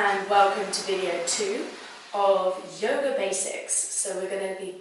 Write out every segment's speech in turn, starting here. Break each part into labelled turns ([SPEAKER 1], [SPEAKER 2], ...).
[SPEAKER 1] and welcome to video 2 of Yoga Basics. So we're going to be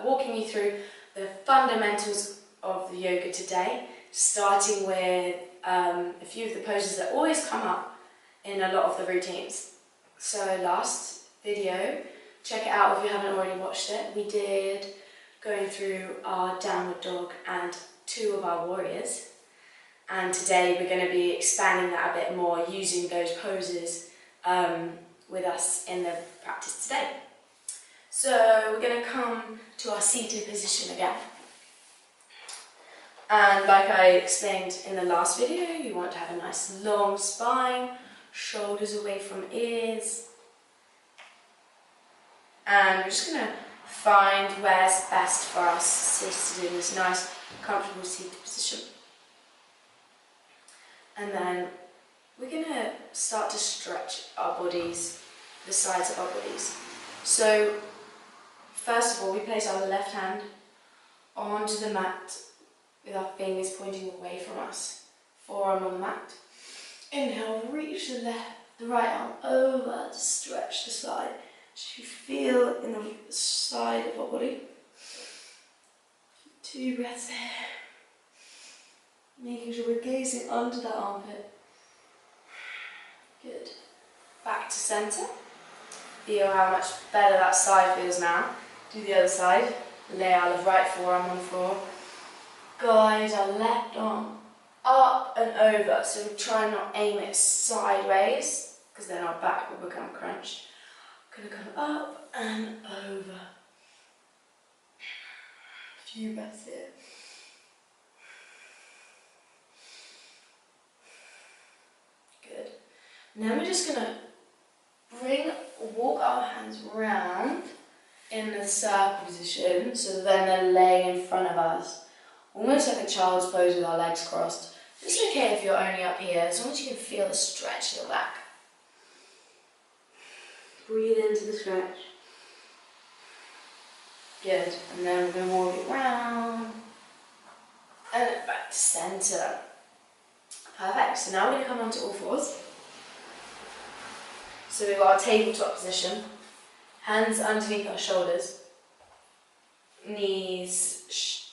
[SPEAKER 1] walking you through the fundamentals of the yoga today, starting with a few of the poses that always come up in a lot of the routines. So last video, check it out if you haven't already watched it, we did going through our downward dog and 2 of our warriors. And today we're going to be expanding that a bit more, using those poses with us in the practice today. So we're going to come to our seated position again. And like I explained in the last video, you want to have a nice long spine, shoulders away from ears. And we're just going to find where's best for us seated in this nice, comfortable seated position. And then we're going to start to stretch our bodies, the sides of our bodies. So first of all, we place our left hand onto the mat with our fingers pointing away from us. Forearm on the mat. Inhale, reach the right arm over to stretch the side. Just you feel in the side of our body. 2 breaths here. Making sure we're gazing under that armpit. Good. Back to centre. Feel how much better that side feels now. Do the other side. Lay our right forearm on the floor. Guide our left arm up and over. So try and not aim it sideways, because then our back will become crunched. Going to come up and over. A few breaths here. Good. And then we're just going to walk our hands round in the circle position, so then they're laying in front of us, almost like a child's pose with our legs crossed. It's okay if you're only up here, as long as you can feel the stretch in your back. Breathe into the stretch. Good. And then we're going to walk it round and back to centre. Perfect. So now we're going to come onto all fours. So we've got our tabletop position, hands underneath our shoulders, knees,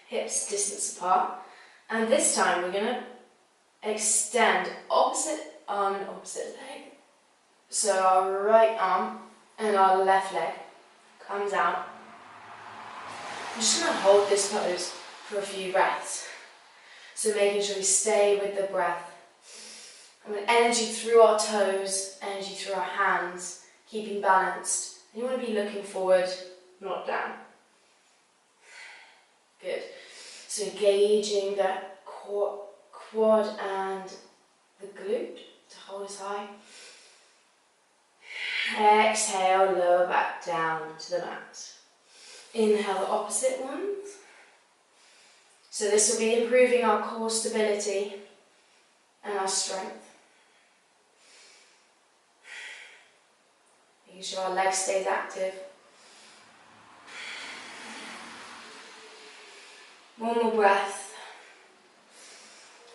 [SPEAKER 1] hips distance apart. And this time we're going to extend opposite arm and opposite leg. So our right arm and our left leg comes out. I'm just going to hold this pose for a few breaths. So making sure we stay with the breath. And with energy through our toes, energy through our hands, keeping balanced. And you want to be looking forward, not down. Good. So engaging the quad and the glute to hold us high. Exhale, lower back down to the mat. Inhale the opposite ones. So this will be improving our core stability and our strength. Making sure our leg stays active. One more breath.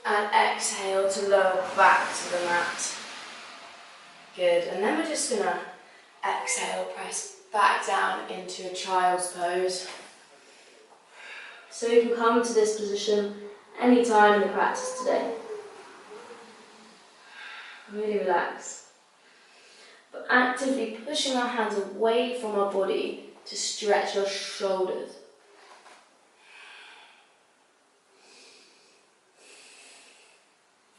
[SPEAKER 1] And exhale to lower back to the mat. Good. And then we're just going to exhale, press back down into a child's pose. So you can come to this position anytime in the practice today. Really relax. But actively pushing our hands away from our body to stretch our shoulders.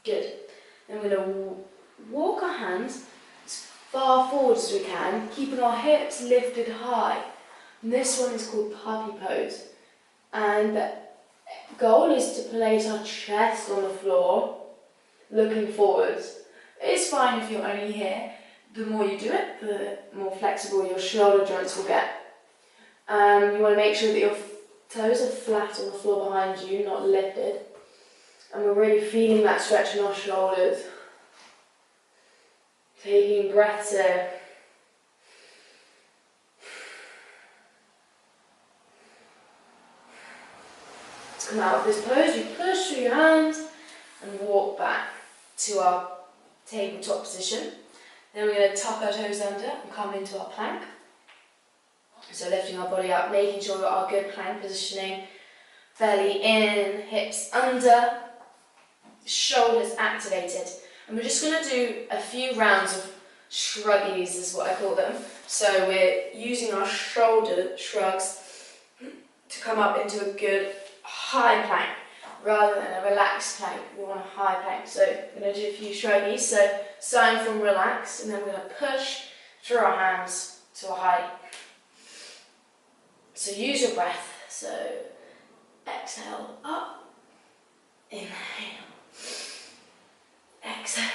[SPEAKER 1] Good. Then we're going to walk our hands as far forward as we can, keeping our hips lifted high. And this one is called puppy pose. And the goal is to place our chest on the floor, looking forwards. It's fine if you're only here. The more you do it, the more flexible your shoulder joints will get. You want to make sure that your toes are flat on the floor behind you, not lifted. And we're really feeling that stretch in our shoulders. Taking breaths here. Let's come out of this pose. You push through your hands and walk back to our tabletop position. Then we're going to tuck our toes under and come into our plank. So lifting our body up, making sure we've got our good plank positioning. Belly in, hips under, shoulders activated. And we're just going to do a few rounds of shruggies is what I call them. So we're using our shoulder shrugs to come up into a good high plank rather than a relaxed plank. We want a high plank. So we're going to do a few shruggies. So starting from relaxed, and then we're going to push through our hands to a high. So use your breath. So exhale up, inhale, exhale.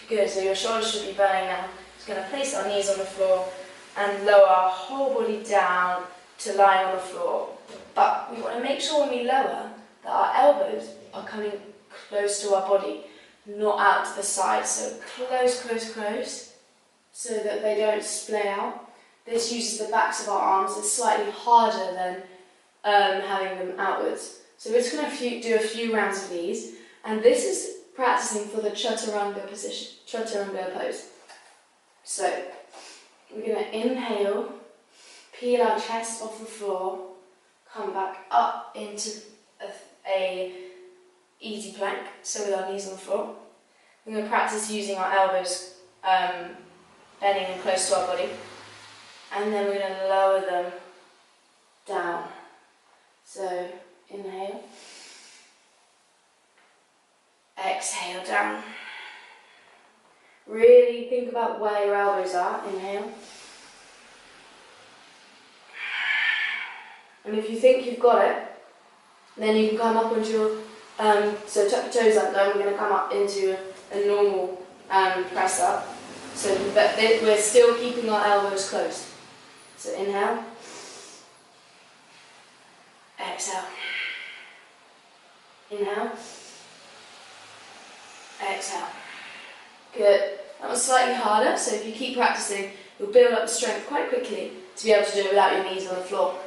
[SPEAKER 1] Good, so your shoulders should be burning now. Just going to place our knees on the floor and lower our whole body down to lie on the floor. But we want to make sure when we lower that our elbows are coming close to our body, not out to the side. So close, close, close, so that they don't splay out. This uses the backs of our arms. It's slightly harder than having them outwards. So we're just going to do a few rounds of these. And this is practicing for the chaturanga position, chaturanga pose. So we're going to inhale, peel our chest off the floor, come back up into a easy plank, so with our knees on the floor. We're going to practice using our elbows bending in close to our body, and then we're going to lower them down. So inhale, exhale down. Really think about where your elbows are. Inhale. And if you think you've got it, then you can come up into your, so tuck your toes under, and we're going to come up into a normal press up. So but we're still keeping our elbows closed. So inhale. Exhale. Inhale. Exhale. Good. That was slightly harder, so if you keep practicing, you'll build up the strength quite quickly to be able to do it without your knees on the floor.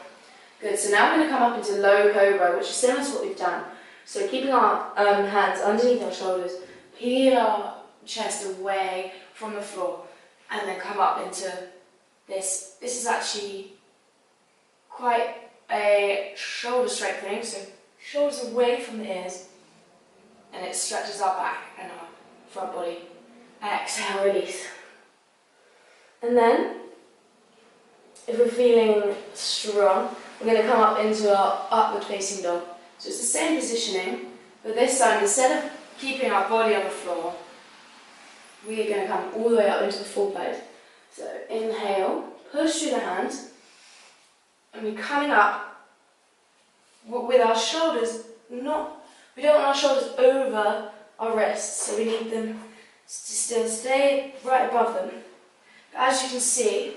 [SPEAKER 1] Good, so now we're going to come up into low cobra, which is similar to what we've done. So keeping our hands underneath our shoulders, peel our chest away from the floor, and then come up into this. This is actually quite a shoulder strengthening, so shoulders away from the ears, and it stretches our back and our front body. Exhale, release. And then, if we're feeling strong, we're going to come up into our upward facing dog. So it's the same positioning, but this time, instead of keeping our body on the floor, we are going to come all the way up into the full pose. So inhale, push through the hands, and we're coming up with our shoulders we don't want our shoulders over our wrists, so we need them to still stay right above them. But as you can see,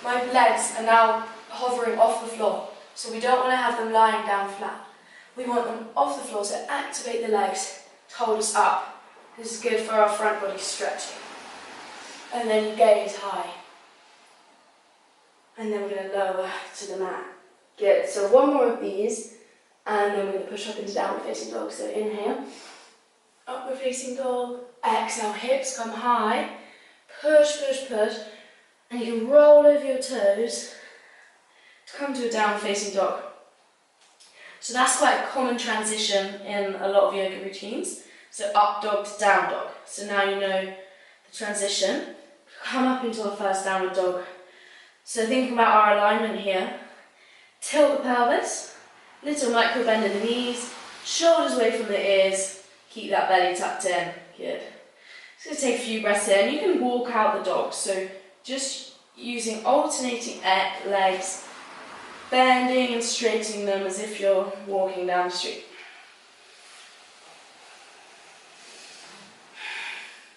[SPEAKER 1] my legs are now hovering off the floor, so we don't want to have them lying down flat. We want them off the floor, so activate the legs to hold us up. This is good for our front body stretching. And then you gaze high. And then we're going to lower to the mat. Good. So one more of these, and then we're going to push up into downward facing dog. So inhale, upward facing dog. Exhale, hips come high. Push, push, push. And you can roll over your toes to come to a downward facing dog. So that's quite a common transition in a lot of yoga routines. So up dog to down dog. So now you know the transition. Come up into our first downward dog. So thinking about our alignment here, tilt the pelvis, little micro bend in the knees, shoulders away from the ears, keep that belly tucked in. Good. Just going to take a few breaths in. You can walk out the dog, so just using alternating legs, bending and straightening them as if you're walking down the street.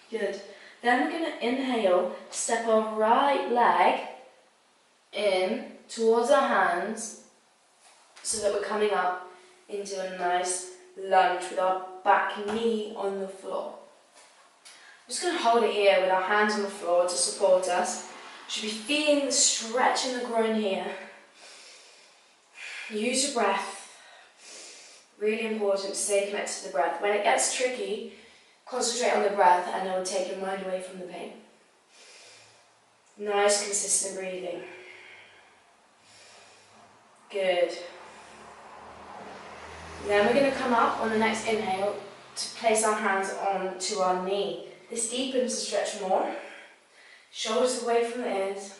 [SPEAKER 1] Good. Then we're going to inhale, step our right leg in towards our hands so that we're coming up into a nice lunge with our back knee on the floor. I'm just going to hold it here with our hands on the floor to support us. Should be feeling the stretch in the groin here. Use your breath. Really important to stay connected to the breath. When it gets tricky, concentrate on the breath and it will take your mind away from the pain. Nice, consistent breathing. Good. Then we're going to come up on the next inhale to place our hands onto our knee. This deepens the stretch more. Shoulders away from the ears.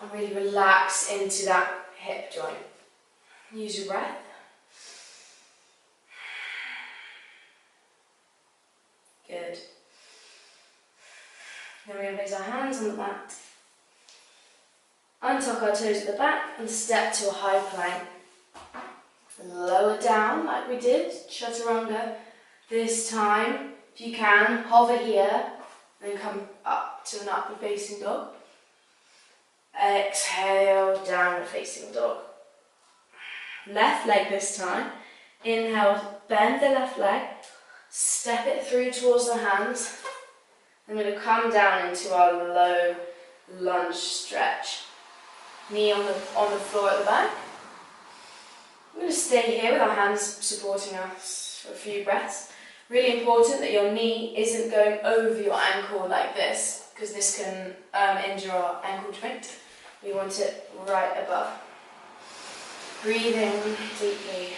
[SPEAKER 1] And really relax into that hip joint. Use your breath. Good. Then we're going to place our hands on the mat. Untuck our toes at the back and step to a high plank. Lower down like we did, chaturanga. This time, if you can, hover here, then come up to an upward facing dog. Exhale, downward facing dog. Left leg this time. Inhale, bend the left leg, step it through towards the hands. I'm going to come down into our low lunge stretch. Knee on the floor at the back. I'm going to stay here with our hands supporting us for a few breaths. Really important that your knee isn't going over your ankle like this, because this can injure our ankle joint. We want it right above. Breathing deeply.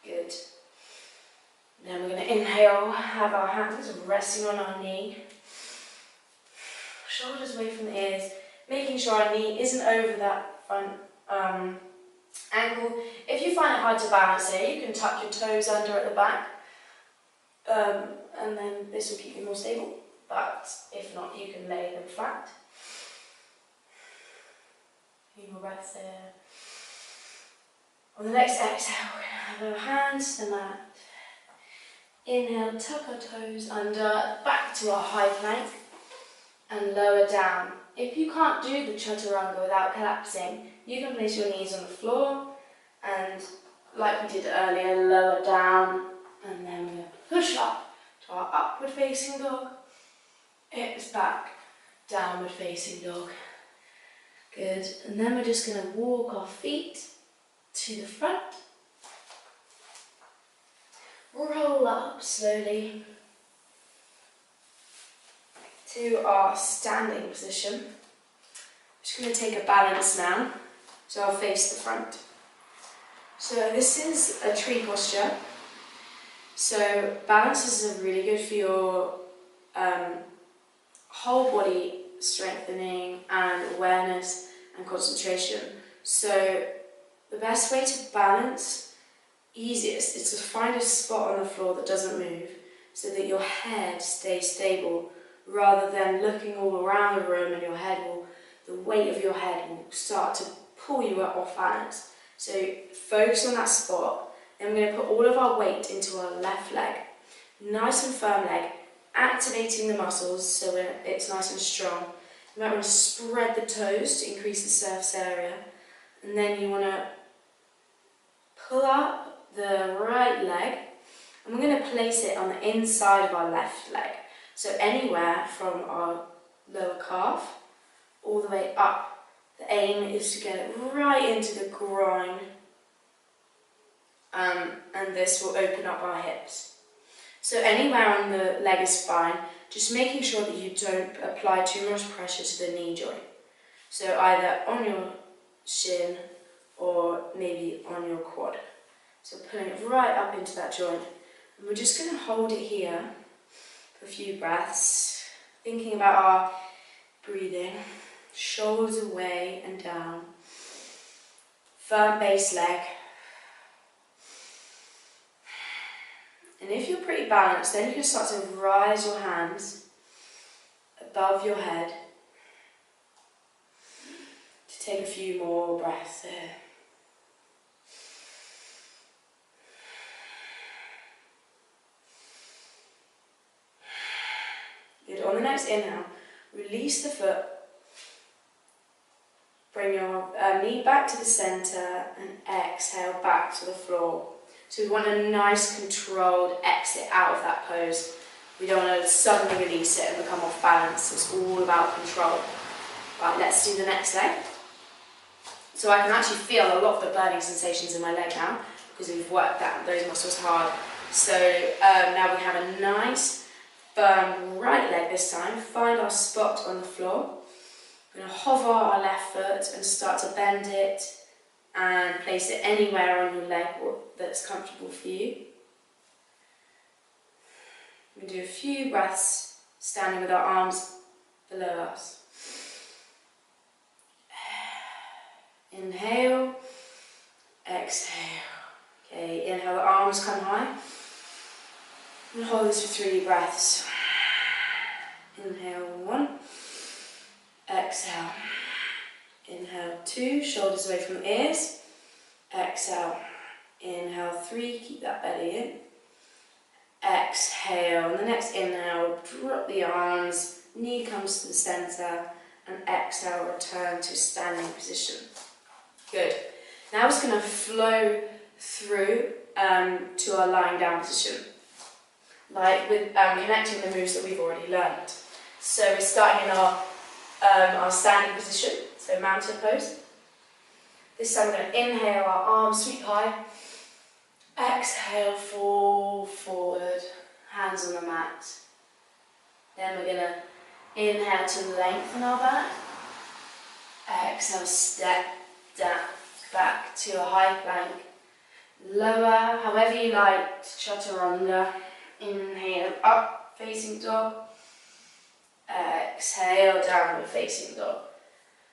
[SPEAKER 1] Good. Then we're going to inhale, have our hands resting on our knee. Shoulders away from the ears, making sure our knee isn't over that front ankle. If you find it hard to balance here, you can tuck your toes under at the back, and then this will keep you more stable. But if not, you can lay them flat. A few more breaths there. On the next exhale, we're going to have our hands to the mat. Inhale, tuck our toes under, back to our high plank, and lower down. If you can't do the chaturanga without collapsing, you can place your knees on the floor, and like we did earlier, lower down, and then we're going to push up to our upward facing dog. Hips back, downward facing dog. Good. And then we're just going to walk our feet to the front. Roll up slowly to our standing position. Just going to take a balance now, so I'll face the front. So this is a tree posture. So balance is really good for your whole body strengthening and awareness and concentration. So the best way to balance, easiest, is to find a spot on the floor that doesn't move so that your head stays stable, rather than looking all around the room and the weight of your head will start to pull you off balance. So focus on that spot. Then we're going to put all of our weight into our left leg, nice and firm leg, activating the muscles so it's nice and strong. You might want to spread the toes to increase the surface area, and then you want to pull up the right leg, and we're going to place it on the inside of our left leg. So anywhere from our lower calf all the way up. The aim is to get it right into the groin, and this will open up our hips. So anywhere on the leg is fine, just making sure that you don't apply too much pressure to the knee joint. So either on your shin or maybe on your quad. So pulling it right up into that joint. And we're just going to hold it here for a few breaths, thinking about our breathing, shoulders away and down, firm base leg. And if you're pretty balanced, then you can start to rise your hands above your head to take a few more breaths there. Good. On the next inhale, release the foot. Bring your knee back to the centre and exhale back to the floor. So we want a nice controlled exit out of that pose. We don't want to suddenly release it and become off balance. It's all about control. Right, let's do the next leg. So I can actually feel a lot of the burning sensations in my leg now because we've worked those muscles hard. So now we have a nice firm right leg this time. Find our spot on the floor. We're going to hover our left foot and start to bend it and place it anywhere on your leg that's comfortable for you. We do a few breaths standing with our arms below us. Inhale, exhale. Okay, inhale, the arms come high. And hold this for 3 breaths. Inhale, 1. Exhale. Inhale, 2, shoulders away from the ears. Exhale. Inhale, 3, keep that belly in. Exhale, and the next inhale, drop the arms, knee comes to the centre, and exhale, return to standing position. Good. Now it's going to flow through to our lying down position, like with connecting the moves that we've already learned. So we're starting in our standing position, so mountain pose. This time we're going to inhale, our arms sweep high. Exhale, fall forward, hands on the mat. Then we're going to inhale to lengthen our back. Exhale, step down, back to a high plank. Lower, however you like, chaturanga. Inhale, up, facing dog. Exhale, downward facing dog.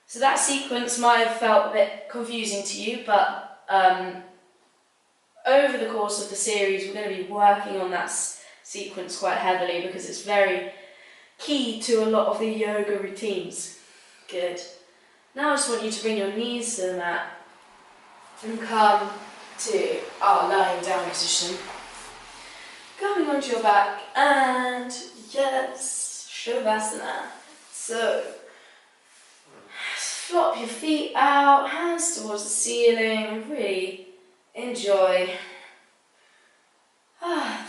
[SPEAKER 1] So that sequence might have felt a bit confusing to you, but over the course of the series we're going to be working on that sequence quite heavily because it's very key to a lot of the yoga routines. Good. Now I just want you to bring your knees to the mat and come to our lying down position. Coming onto your back and yes, Shavasana. So flop your feet out, hands towards the ceiling, and really enjoy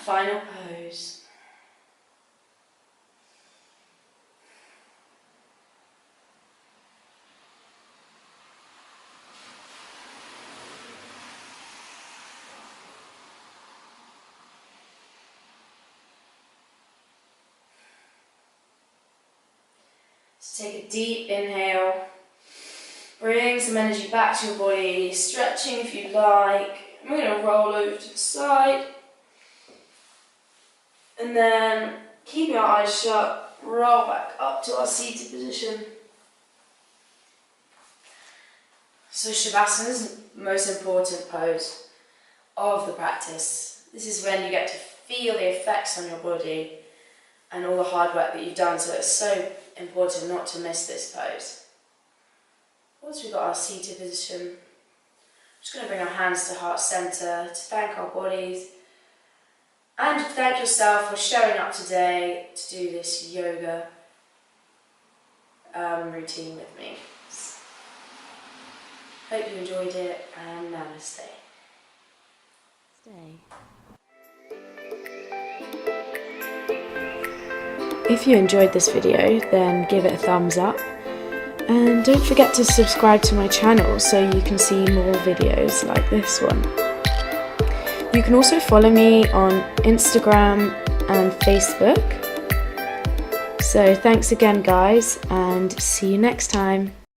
[SPEAKER 1] final pose. So take a deep inhale. Bring some energy back to your body, stretching if you like. We're going to roll over to the side. And then, keeping our eyes shut, roll back up to our seated position. So Shavasana is the most important pose of the practice. This is when you get to feel the effects on your body and all the hard work that you've done, so it's so important not to miss this pose. Once we've got our seated position, I'm just going to bring our hands to heart centre to thank our bodies and to thank yourself for showing up today to do this yoga routine with me. Hope you enjoyed it, and namaste. If you enjoyed this video, then give it a thumbs up. And don't forget to subscribe to my channel so you can see more videos like this one. You can also follow me on Instagram and Facebook. So thanks again guys, and see you next time.